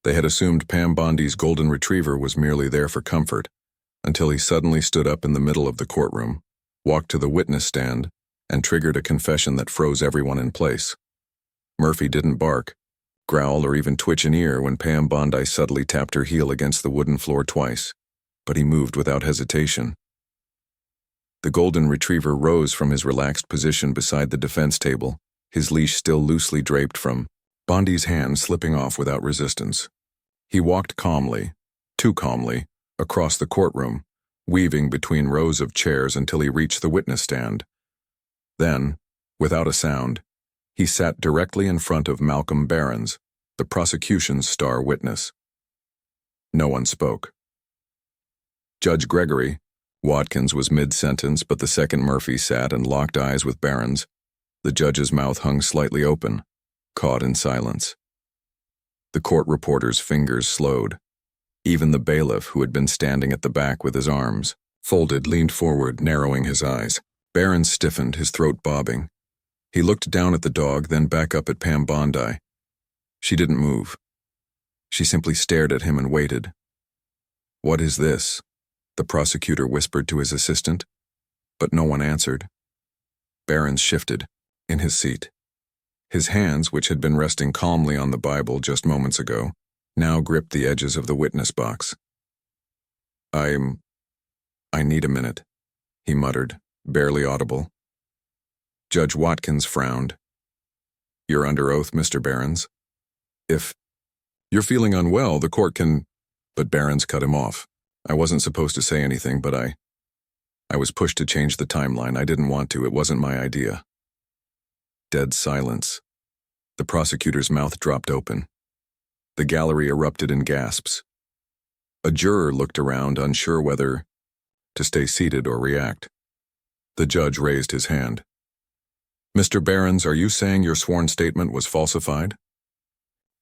They had assumed Pam Bondi's golden retriever was merely there for comfort, until he suddenly stood up in the middle of the courtroom, walked to the witness stand, and triggered a confession that froze everyone in place. Murphy didn't bark, growl, or even twitch an ear when Pam Bondi subtly tapped her heel against the wooden floor twice, but he moved without hesitation. The golden retriever rose from his relaxed position beside the defense table, his leash still loosely draped from Bondi's hand slipping off without resistance. He walked calmly, too calmly, across the courtroom, weaving between rows of chairs until he reached the witness stand. Then, without a sound, he sat directly in front of Malcolm Behrens, the prosecution's star witness. No one spoke. Judge Gregory, Watkins was mid-sentence, but the second Murphy sat and locked eyes with Behrens. The judge's mouth hung slightly open, caught in silence. The court reporter's fingers slowed. Even the bailiff, who had been standing at the back with his arms folded, leaned forward, narrowing his eyes. Behrens stiffened, his throat bobbing. He looked down at the dog, then back up at Pam Bondi. She didn't move. She simply stared at him and waited. "What is this?" the prosecutor whispered to his assistant, but no one answered. Behrens shifted, in his seat. His hands, which had been resting calmly on the Bible just moments ago, now gripped the edges of the witness box. I need a minute," he muttered, barely audible. Judge Watkins frowned. "You're under oath, Mr. Behrens. If you're feeling unwell, the court can—" But Behrens cut him off. "I wasn't supposed to say anything, but I was pushed to change the timeline. I didn't want to. It wasn't my idea." Dead silence. The prosecutor's mouth dropped open. The gallery erupted in gasps. A juror looked around, unsure whether to stay seated or react. The judge raised his hand. "Mr. Behrens, are you saying your sworn statement was falsified?"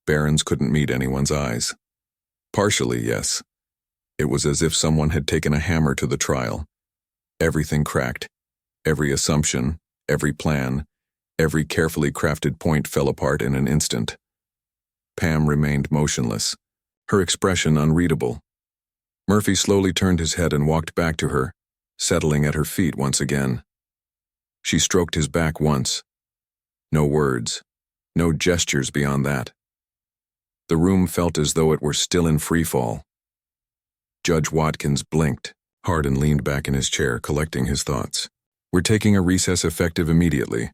Behrens couldn't meet anyone's eyes. "Partially, yes." It was as if someone had taken a hammer to the trial. Everything cracked. Every assumption, every plan, every carefully crafted point fell apart in an instant. Pam remained motionless, her expression unreadable. Murphy slowly turned his head and walked back to her, settling at her feet once again. She stroked his back once. No words, no gestures beyond that. The room felt as though it were still in freefall. Judge Watkins blinked hard and leaned back in his chair, collecting his thoughts. "We're taking a recess effective immediately.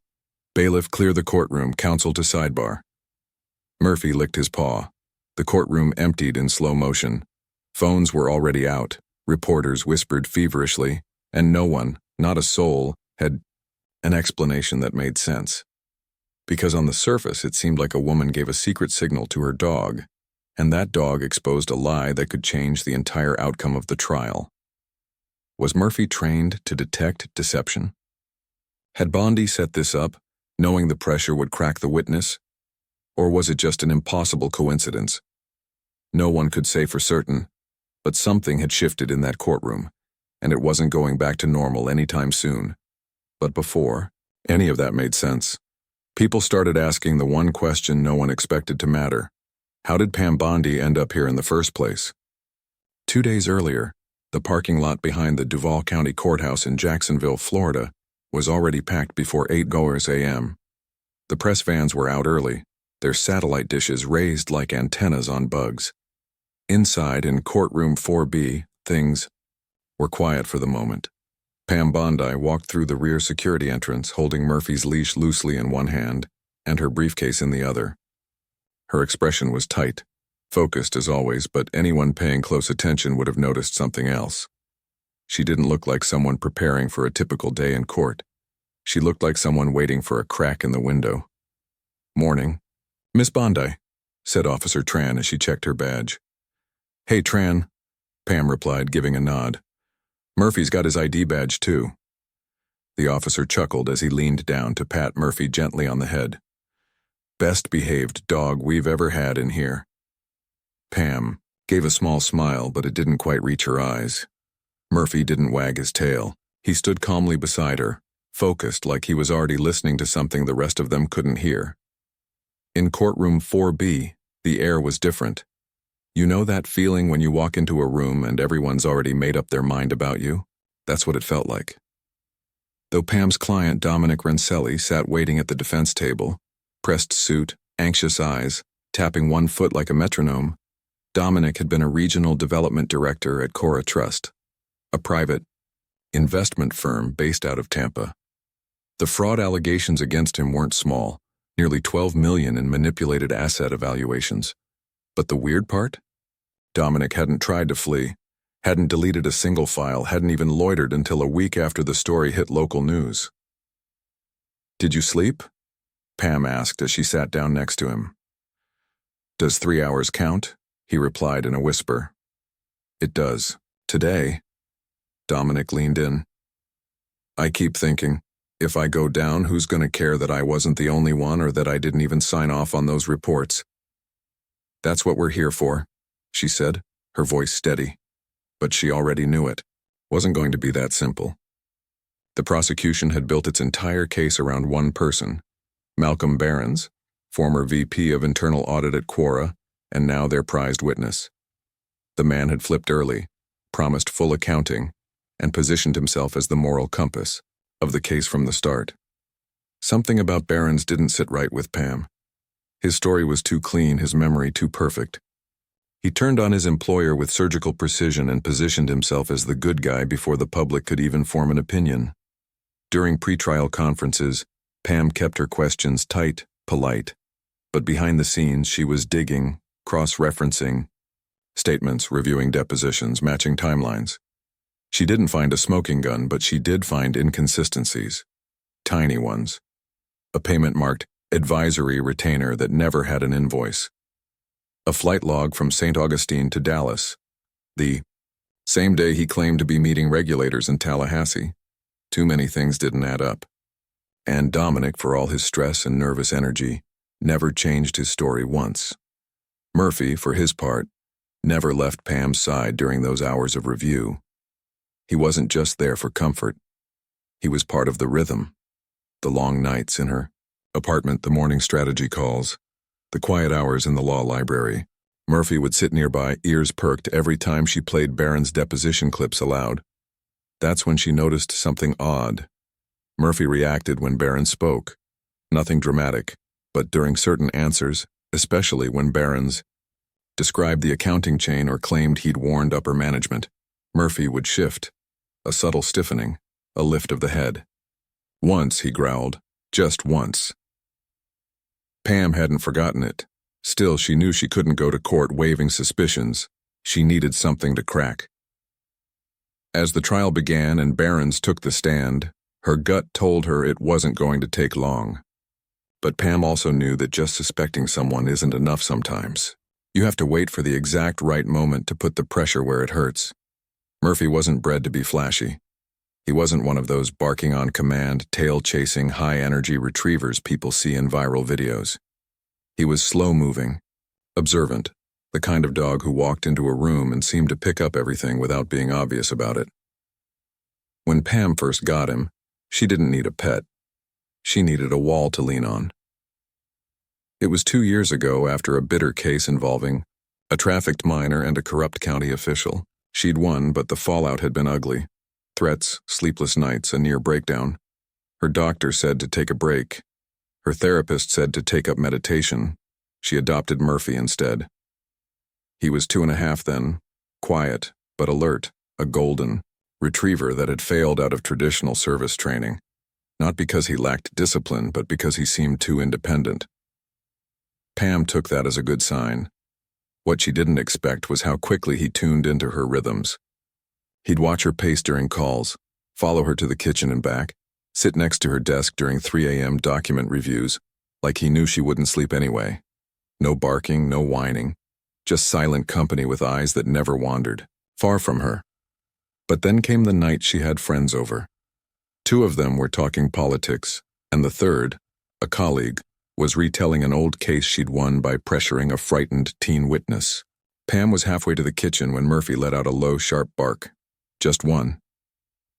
Bailiff, clear the courtroom. Counsel to sidebar." Murphy licked his paw. The courtroom emptied in slow motion. Phones were already out. Reporters whispered feverishly, and no one, not a soul, had an explanation that made sense. Because on the surface it seemed like a woman gave a secret signal to her dog, and that dog exposed a lie that could change the entire outcome of the trial. Was Murphy trained to detect deception? Had Bondi set this up, knowing the pressure would crack the witness? Or was it just an impossible coincidence? No one could say for certain, but something had shifted in that courtroom, and it wasn't going back to normal anytime soon. But before any of that made sense, people started asking the one question no one expected to matter. How did Pam Bondi end up here in the first place? 2 days earlier, the parking lot behind the Duval County Courthouse in Jacksonville, Florida, was already packed before 8 a.m. The press vans were out early, their satellite dishes raised like antennas on bugs. Inside, in courtroom 4B, things were quiet for the moment. Pam Bondi walked through the rear security entrance, holding Murphy's leash loosely in one hand and her briefcase in the other. Her expression was tight, focused as always, but anyone paying close attention would have noticed something else. She didn't look like someone preparing for a typical day in court. She looked like someone waiting for a crack in the window. "Morning. Miss Bondi," said Officer Tran as she checked her badge. "Hey, Tran," Pam replied, giving a nod. "Murphy's got his ID badge, too." The officer chuckled as he leaned down to pat Murphy gently on the head. "Best behaved dog we've ever had in here." Pam gave a small smile, but it didn't quite reach her eyes. Murphy didn't wag his tail. He stood calmly beside her, focused like he was already listening to something the rest of them couldn't hear. In courtroom 4B, the air was different. You know that feeling when you walk into a room and everyone's already made up their mind about you? That's what it felt like. Though Pam's client, Dominic Renselli, sat waiting at the defense table, pressed suit, anxious eyes, tapping one foot like a metronome, Dominic had been a regional development director at Cora Trust, a private investment firm based out of Tampa. The fraud allegations against him weren't small, nearly $12 million in manipulated asset evaluations. But the weird part? Dominic hadn't tried to flee, hadn't deleted a single file, hadn't even loitered until a week after the story hit local news. "Did you sleep?" Pam asked as she sat down next to him. "Does 3 hours count?" he replied in a whisper. "It does. Today." Dominic leaned in. "I keep thinking, if I go down, who's going to care that I wasn't the only one or that I didn't even sign off on those reports?" "That's what we're here for," she said, her voice steady. But she already knew it. Wasn't going to be that simple. The prosecution had built its entire case around one person, Malcolm Behrens, former VP of Internal Audit at Quora, and now their prized witness. The man had flipped early, promised full accounting, and positioned himself as the moral compass of the case from the start. Something about Behrens didn't sit right with Pam. His story was too clean, his memory too perfect. He turned on his employer with surgical precision and positioned himself as the good guy before the public could even form an opinion. During pretrial conferences, Pam kept her questions tight, polite, but behind the scenes she was digging, cross-referencing statements, reviewing depositions, matching timelines. She didn't find a smoking gun, but she did find inconsistencies, tiny ones. A payment marked advisory retainer that never had an invoice. A flight log from St. Augustine to Dallas, the same day he claimed to be meeting regulators in Tallahassee. Too many things didn't add up. And Dominic, for all his stress and nervous energy, never changed his story once. Murphy, for his part, never left Pam's side during those hours of review. He wasn't just there for comfort. He was part of the rhythm. The long nights in her apartment, the morning strategy calls, the quiet hours in the law library. Murphy would sit nearby, ears perked every time she played Behrens' deposition clips aloud. That's when she noticed something odd. Murphy reacted when Behrens spoke. Nothing dramatic, but during certain answers, especially when Behrens described the accounting chain or claimed he'd warned upper management, Murphy would shift. A subtle stiffening, a lift of the head. "Once," he growled, "just once." Pam hadn't forgotten it. Still, she knew she couldn't go to court waving suspicions. She needed something to crack. As the trial began and Behrens took the stand, her gut told her it wasn't going to take long. But Pam also knew that just suspecting someone isn't enough sometimes. You have to wait for the exact right moment to put the pressure where it hurts. Murphy wasn't bred to be flashy. He wasn't one of those barking on command, tail-chasing, high-energy retrievers people see in viral videos. He was slow-moving, observant, the kind of dog who walked into a room and seemed to pick up everything without being obvious about it. When Pam first got him, she didn't need a pet. She needed a wall to lean on. It was 2 years ago, after a bitter case involving a trafficked minor and a corrupt county official. She'd won, but the fallout had been ugly. Threats, sleepless nights, a near breakdown. Her doctor said to take a break. Her therapist said to take up meditation. She adopted Murphy instead. He was 2.5 then, quiet, but alert, a golden retriever that had failed out of traditional service training. Not because he lacked discipline, but because he seemed too independent. Pam took that as a good sign. What she didn't expect was how quickly he tuned into her rhythms. He'd watch her pace during calls, follow her to the kitchen and back, sit next to her desk during 3 a.m. document reviews, like he knew she wouldn't sleep anyway. No barking, no whining, just silent company with eyes that never wandered, far from her. But then came the night she had friends over. 2 of them were talking politics, and the third, a colleague, was retelling an old case she'd won by pressuring a frightened teen witness. Pam was halfway to the kitchen when Murphy let out a low, sharp bark. Just one.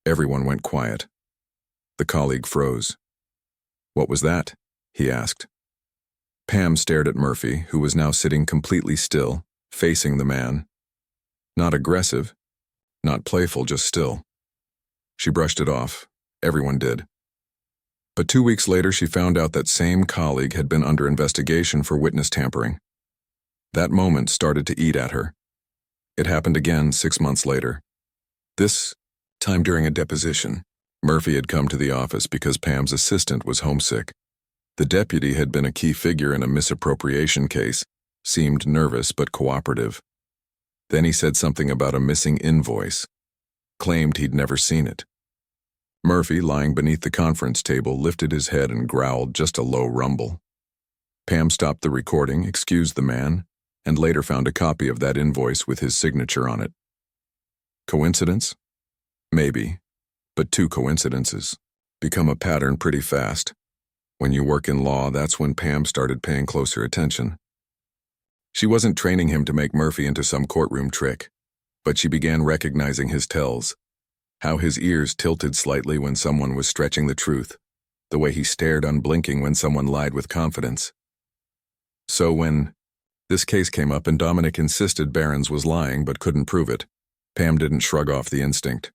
Everyone went quiet. The colleague froze. "What was that?" he asked. Pam stared at Murphy, who was now sitting completely still, facing the man. Not aggressive, not playful, just still. She brushed it off. Everyone did. But 2 weeks later, she found out that same colleague had been under investigation for witness tampering. That moment started to eat at her. It happened again 6 months later. This time during a deposition, Murphy had come to the office because Pam's assistant was homesick. The deputy had been a key figure in a misappropriation case, seemed nervous but cooperative. Then he said something about a missing invoice, claimed he'd never seen it. Murphy, lying beneath the conference table, lifted his head and growled just a low rumble. Pam stopped the recording, excused the man, and later found a copy of that invoice with his signature on it. Coincidence? Maybe, but 2 coincidences become a pattern pretty fast. When you work in law, that's when Pam started paying closer attention. She wasn't training him to make Murphy into some courtroom trick, but she began recognizing his tells. How his ears tilted slightly when someone was stretching the truth, the way he stared unblinking when someone lied with confidence. So when this case came up and Dominic insisted Behrens was lying but couldn't prove it, Pam didn't shrug off the instinct.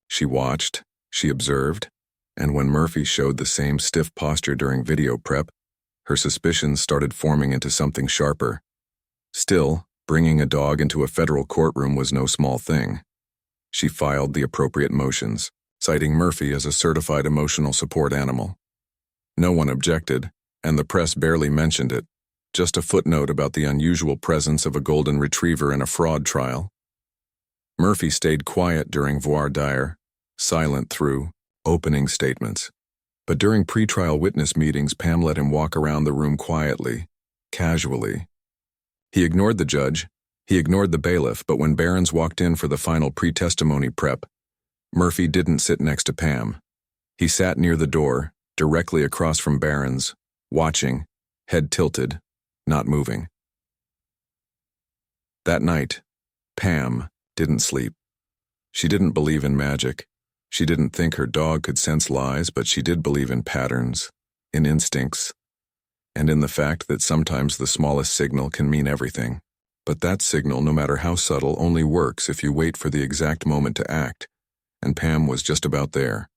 She watched, she observed, and when Murphy showed the same stiff posture during video prep, her suspicions started forming into something sharper. Still, bringing a dog into a federal courtroom was no small thing. She filed the appropriate motions, citing Murphy as a certified emotional support animal. No one objected, and the press barely mentioned it, just a footnote about the unusual presence of a golden retriever in a fraud trial. Murphy stayed quiet during voir dire, silent through opening statements. But during pretrial witness meetings, Pam let him walk around the room quietly, casually. He ignored the judge, he ignored the bailiff, but when Behrens walked in for the final pre-testimony prep, Murphy didn't sit next to Pam. He sat near the door, directly across from Behrens, watching, head tilted, not moving. That night, Pam didn't sleep. She didn't believe in magic. She didn't think her dog could sense lies, but she did believe in patterns, in instincts, and in the fact that sometimes the smallest signal can mean everything. But that signal, no matter how subtle, only works if you wait for the exact moment to act, and Pam was just about there.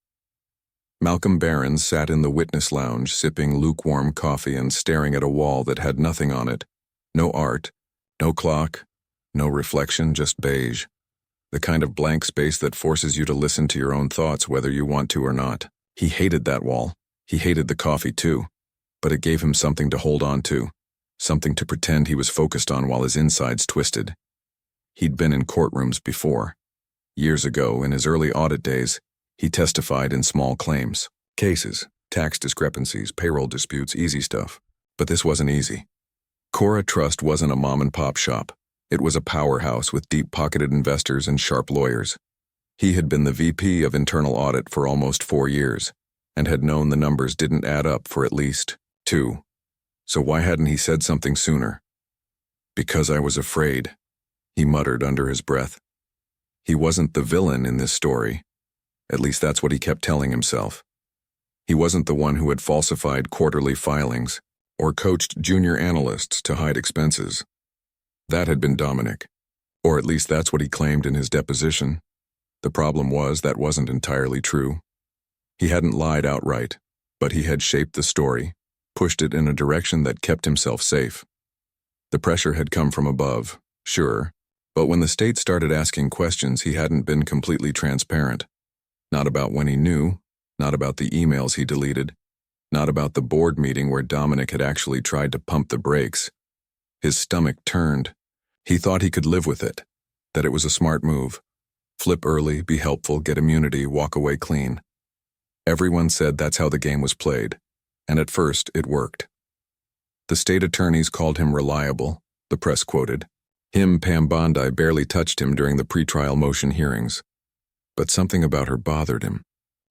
Malcolm Behrens sat in the witness lounge, sipping lukewarm coffee and staring at a wall that had nothing on it. No art, no clock, no reflection, just beige. The kind of blank space that forces you to listen to your own thoughts whether you want to or not. He hated that wall. He hated the coffee too. But it gave him something to hold on to, something to pretend he was focused on while his insides twisted. He'd been in courtrooms before. Years ago, in his early audit days, he testified in small claims, cases, tax discrepancies, payroll disputes, easy stuff. But this wasn't easy. Cora Trust wasn't a mom-and-pop shop. It was a powerhouse with deep-pocketed investors and sharp lawyers. He had been the VP of Internal Audit for almost 4 years, and had known the numbers didn't add up for at least 2. So why hadn't he said something sooner? Because I was afraid, he muttered under his breath. He wasn't the villain in this story. At least that's what he kept telling himself. He wasn't the one who had falsified quarterly filings or coached junior analysts to hide expenses. That had been Dominic, or at least that's what he claimed in his deposition. The problem was that wasn't entirely true. He hadn't lied outright, but he had shaped the story, pushed it in a direction that kept himself safe. The pressure had come from above, sure, but when the state started asking questions, he hadn't been completely transparent. Not about when he knew, not about the emails he deleted, not about the board meeting where Dominic had actually tried to pump the brakes. His stomach turned. He thought he could live with it, that it was a smart move. Flip early, be helpful, get immunity, walk away clean. Everyone said that's how the game was played, and at first it worked. The state attorneys called him reliable, the press quoted. Him, Pam Bondi, barely touched him during the pretrial motion hearings. But something about her bothered him.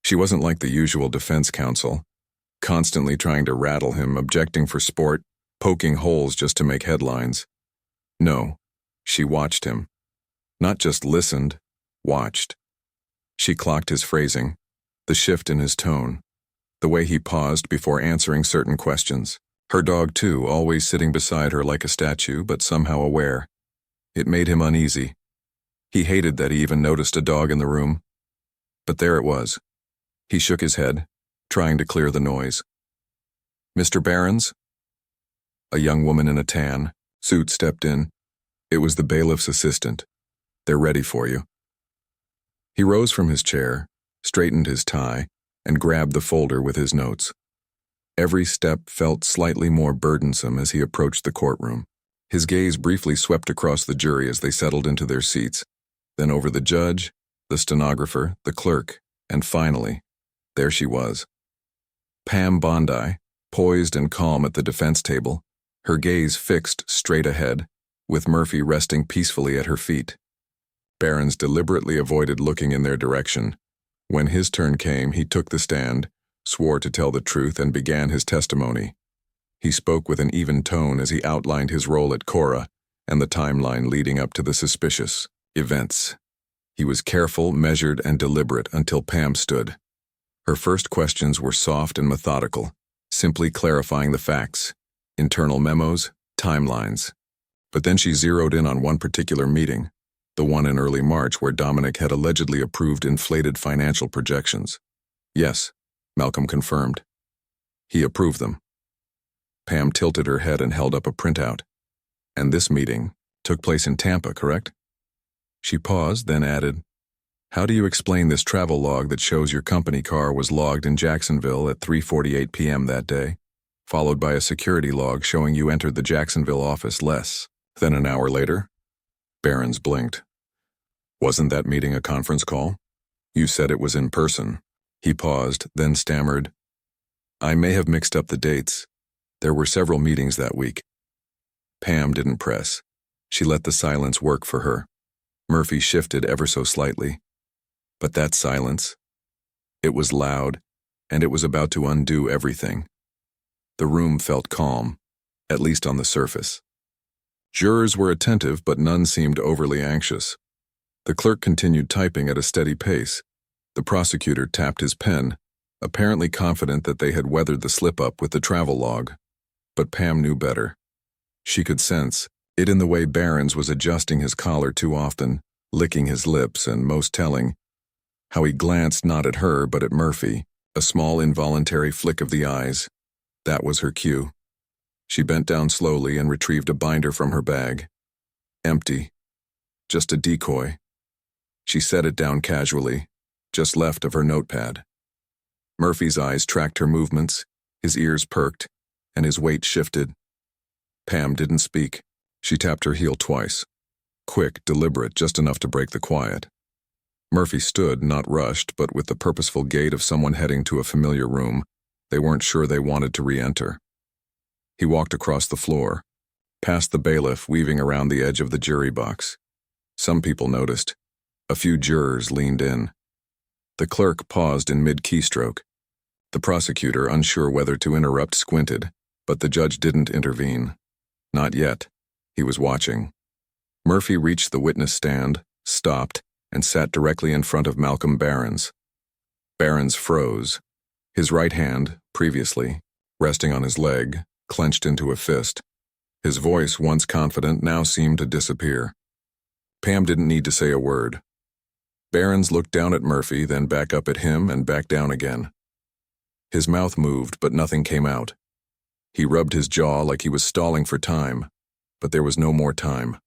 She wasn't like the usual defense counsel, constantly trying to rattle him, objecting for sport, poking holes just to make headlines. No, she watched him. Not just listened, watched. She clocked his phrasing, the shift in his tone, the way he paused before answering certain questions. Her dog, too, always sitting beside her like a statue, but somehow aware. It made him uneasy. He hated that he even noticed a dog in the room. But there it was. He shook his head, trying to clear the noise. "Mr. Behrens?" A young woman in a tan suit stepped in. It was the bailiff's assistant. "They're ready for you." He rose from his chair, straightened his tie, and grabbed the folder with his notes. Every step felt slightly more burdensome as he approached the courtroom. His gaze briefly swept across the jury as they settled into their seats, then over the judge, the stenographer, the clerk, and finally, there she was. Pam Bondi, poised and calm at the defense table, her gaze fixed straight ahead, with Murphy resting peacefully at her feet. Behrens deliberately avoided looking in their direction. When his turn came, he took the stand, swore to tell the truth, and began his testimony. He spoke with an even tone as he outlined his role at Cora and the timeline leading up to the suspicious events. He was careful, measured, and deliberate until Pam stood. Her first questions were soft and methodical, simply clarifying the facts, internal memos, timelines. But then she zeroed in on one particular meeting, the one in early March where Dominic had allegedly approved inflated financial projections. "Yes," Malcolm confirmed. "He approved them." Pam tilted her head and held up a printout. "And this meeting took place in Tampa, correct?" She paused, then added, "How do you explain this travel log that shows your company car was logged in Jacksonville at 3:48 p.m. that day, followed by a security log showing you entered the Jacksonville office less than an hour later?" Behrens blinked. "Wasn't that meeting a conference call? You said it was in person." He paused, then stammered, "I may have mixed up the dates. There were several meetings that week." Pam didn't press. She let the silence work for her. Murphy shifted ever so slightly. But that silence, it was loud, and it was about to undo everything. The room felt calm, at least on the surface. Jurors were attentive, but none seemed overly anxious. The clerk continued typing at a steady pace. The prosecutor tapped his pen, apparently confident that they had weathered the slip-up with the travel log. But Pam knew better. She could sense it in the way Behrens was adjusting his collar too often, licking his lips, and most telling, how he glanced not at her but at Murphy, a small involuntary flick of the eyes. That was her cue. She bent down slowly and retrieved a binder from her bag. Empty. Just a decoy. She set it down casually, just left of her notepad. Murphy's eyes tracked her movements, his ears perked, and his weight shifted. Pam didn't speak. She tapped her heel twice. Quick, deliberate, just enough to break the quiet. Murphy stood, not rushed, but with the purposeful gait of someone heading to a familiar room they weren't sure they wanted to re-enter. He walked across the floor, past the bailiff weaving around the edge of the jury box. Some people noticed. A few jurors leaned in. The clerk paused in mid-keystroke. The prosecutor, unsure whether to interrupt, squinted, but the judge didn't intervene. Not yet. He was watching. Murphy reached the witness stand, stopped, and sat directly in front of Malcolm Behrens. Behrens froze. His right hand, previously, resting on his leg, clenched into a fist. His voice, once confident, now seemed to disappear. Pam didn't need to say a word. Behrens looked down at Murphy, then back up at him and back down again. His mouth moved, but nothing came out. He rubbed his jaw like he was stalling for time, but there was no more time.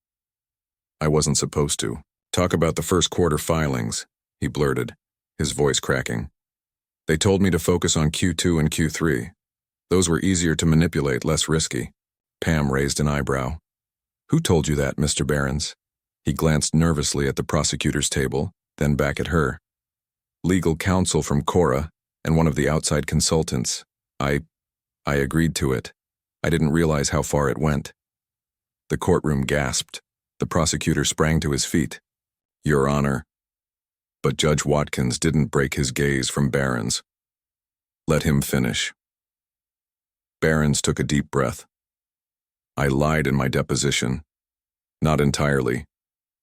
"I wasn't supposed to talk about the first quarter filings," he blurted, his voice cracking. "They told me to focus on Q2 and Q3. Those were easier to manipulate, less risky." Pam raised an eyebrow. "Who told you that, Mr. Behrens?" He glanced nervously at the prosecutor's table, then back at her. "Legal counsel from Cora and one of the outside consultants. I agreed to it. I didn't realize how far it went." The courtroom gasped. The prosecutor sprang to his feet. "Your Honor." But Judge Watkins didn't break his gaze from Behrens. "Let him finish." Behrens took a deep breath. "I lied in my deposition. Not entirely,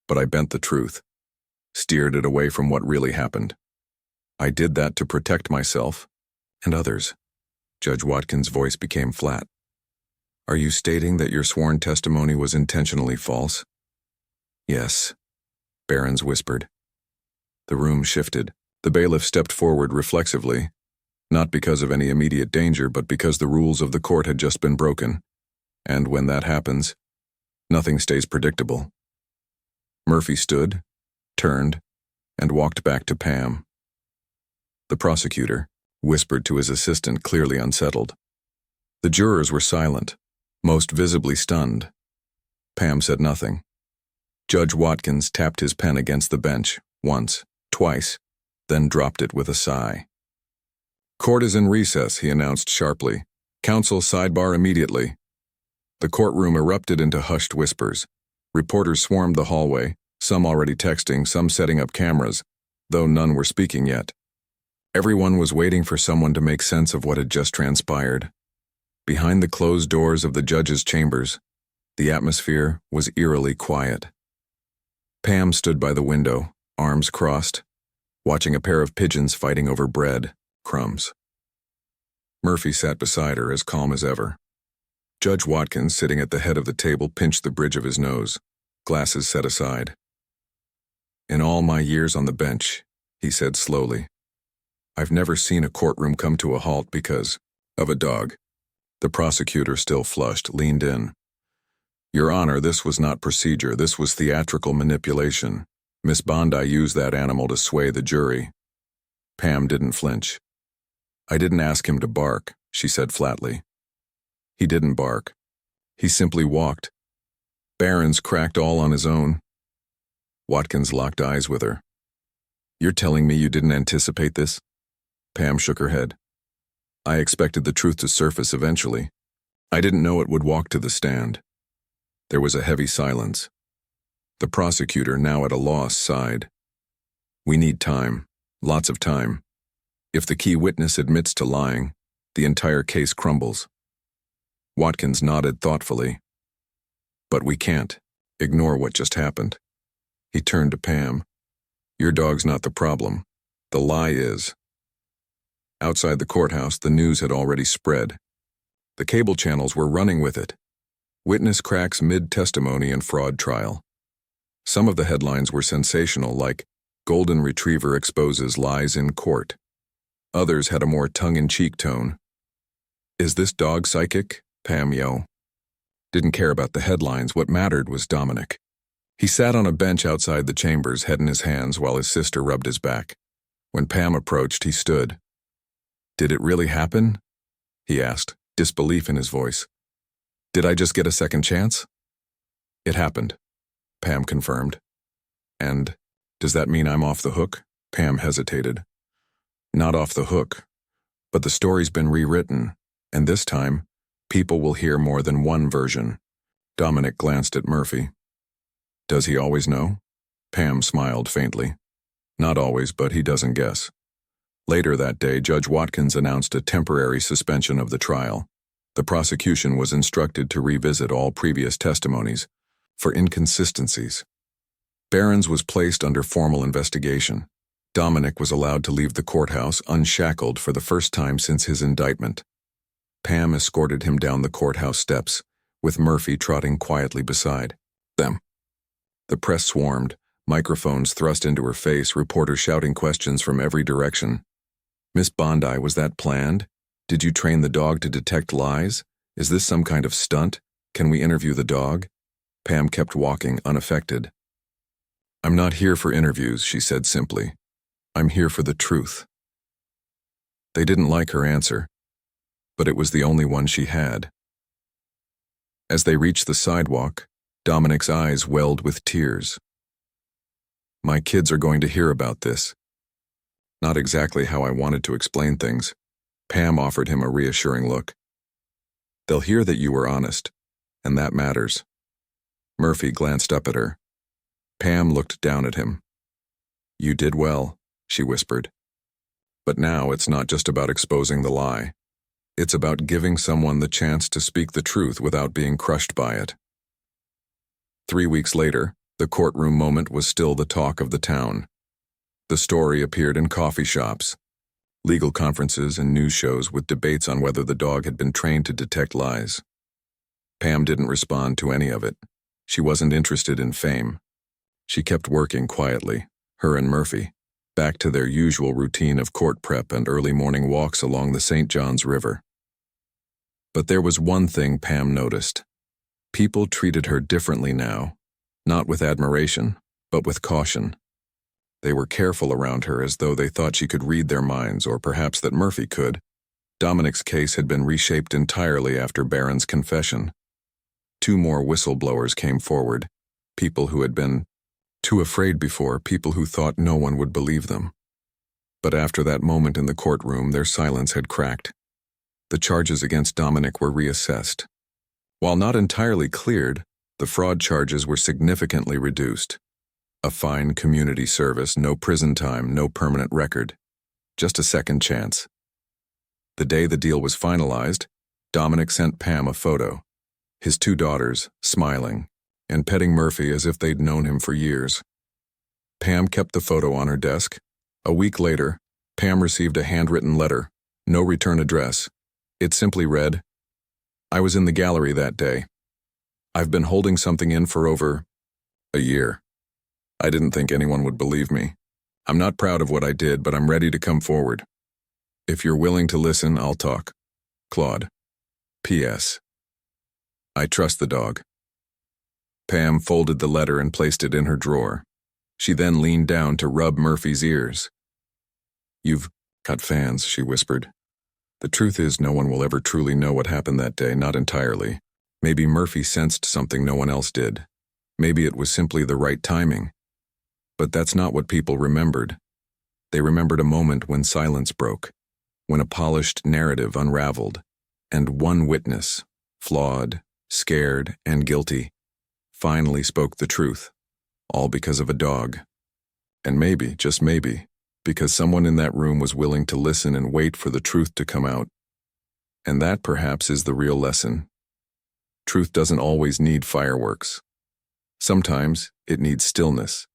but I bent the truth, steered it away from what really happened. I did that to protect myself and others." Judge Watkins' voice became flat. "Are you stating that your sworn testimony was intentionally false?" Yes, Behrens whispered. The room shifted. The bailiff stepped forward reflexively, not because of any immediate danger, but because the rules of the court had just been broken. And when that happens, nothing stays predictable. Murphy stood, turned, and walked back to Pam. The prosecutor whispered to his assistant, clearly unsettled. The jurors were silent, most visibly stunned. Pam said nothing. Judge Watkins tapped his pen against the bench, once, twice, then dropped it with a sigh. Court is in recess, he announced sharply. Counsel sidebar immediately. The courtroom erupted into hushed whispers. Reporters swarmed the hallway, some already texting, some setting up cameras, though none were speaking yet. Everyone was waiting for someone to make sense of what had just transpired. Behind the closed doors of the judge's chambers, the atmosphere was eerily quiet. Pam stood by the window, arms crossed, watching a pair of pigeons fighting over bread, crumbs. Murphy sat beside her, as calm as ever. Judge Watkins, sitting at the head of the table, pinched the bridge of his nose, glasses set aside. In all my years on the bench, he said slowly, I've never seen a courtroom come to a halt because of a dog. The prosecutor, still flushed, leaned in. Your Honor, this was not procedure, this was theatrical manipulation. Miss Bondi used that animal to sway the jury. Pam didn't flinch. I didn't ask him to bark, she said flatly. He didn't bark. He simply walked. Behrens cracked all on his own. Watkins locked eyes with her. You're telling me you didn't anticipate this? Pam shook her head. I expected the truth to surface eventually. I didn't know it would walk to the stand. There was a heavy silence. The prosecutor, now at a loss, sighed. We need time, lots of time. If the key witness admits to lying, the entire case crumbles. Watkins nodded thoughtfully. But we can't ignore what just happened. He turned to Pam. Your dog's not the problem. The lie is. Outside the courthouse, the news had already spread. The cable channels were running with it. Witness cracks mid-testimony and fraud trial. Some of the headlines were sensational, like Golden Retriever exposes lies in court. Others had a more tongue-in-cheek tone. Is this dog psychic? Pam yelled. Didn't care about the headlines. What mattered was Dominic. He sat on a bench outside the chambers, head in his hands, while his sister rubbed his back. When Pam approached, he stood. Did it really happen? He asked, disbelief in his voice. Did I just get a second chance? It happened, Pam confirmed. And does that mean I'm off the hook? Pam hesitated. Not off the hook, but the story's been rewritten, and this time, people will hear more than one version. Dominic glanced at Murphy. Does he always know? Pam smiled faintly. Not always, but he doesn't guess. Later that day, Judge Watkins announced a temporary suspension of the trial. The prosecution was instructed to revisit all previous testimonies for inconsistencies. Behrens was placed under formal investigation. Dominic was allowed to leave the courthouse unshackled for the first time since his indictment. Pam escorted him down the courthouse steps, with Murphy trotting quietly beside them. The press swarmed, microphones thrust into her face, reporters shouting questions from every direction. Miss Bondi, was that planned? Did you train the dog to detect lies? Is this some kind of stunt? Can we interview the dog? Pam kept walking, unaffected. I'm not here for interviews, she said simply. I'm here for the truth. They didn't like her answer, but it was the only one she had. As they reached the sidewalk, Dominic's eyes welled with tears. My kids are going to hear about this. Not exactly how I wanted to explain things. Pam offered him a reassuring look. They'll hear that you were honest, and that matters. Murphy glanced up at her. Pam looked down at him. You did well, she whispered. But now it's not just about exposing the lie. It's about giving someone the chance to speak the truth without being crushed by it. 3 weeks later, the courtroom moment was still the talk of the town. The story appeared in coffee shops, legal conferences, and news shows with debates on whether the dog had been trained to detect lies. Pam didn't respond to any of it. She wasn't interested in fame. She kept working quietly, her and Murphy, back to their usual routine of court prep and early morning walks along the St. Johns River. But there was one thing Pam noticed. People treated her differently now, not with admiration, but with caution. They were careful around her as though they thought she could read their minds, or perhaps that Murphy could. Dominic's case had been reshaped entirely after Barron's confession. 2 more whistleblowers came forward, people who had been too afraid before, people who thought no one would believe them. But after that moment in the courtroom, their silence had cracked. The charges against Dominic were reassessed. While not entirely cleared, the fraud charges were significantly reduced. A fine, community service, no prison time, no permanent record. Just a second chance. The day the deal was finalized, Dominic sent Pam a photo. His 2 daughters, smiling, and petting Murphy as if they'd known him for years. Pam kept the photo on her desk. A week later, Pam received a handwritten letter, no return address. It simply read, "I was in the gallery that day. I've been holding something in for over a year. I didn't think anyone would believe me. I'm not proud of what I did, but I'm ready to come forward. If you're willing to listen, I'll talk. Claude. P.S. I trust the dog." Pam folded the letter and placed it in her drawer. She then leaned down to rub Murphy's ears. "You've got fans," she whispered. "The truth is, no one will ever truly know what happened that day, not entirely. Maybe Murphy sensed something no one else did. Maybe it was simply the right timing. But that's not what people remembered. They remembered a moment when silence broke, when a polished narrative unraveled, and one witness, flawed, scared, and guilty, finally spoke the truth, all because of a dog. And maybe, just maybe, because someone in that room was willing to listen and wait for the truth to come out. And that perhaps is the real lesson. Truth doesn't always need fireworks. Sometimes it needs stillness.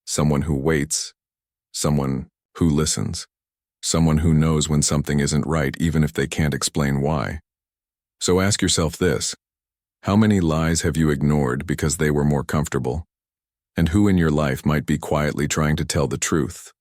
Someone who waits, someone who listens, someone who knows when something isn't right even if they can't explain why. So ask yourself this: how many lies have you ignored because they were more comfortable? And who in your life might be quietly trying to tell the truth?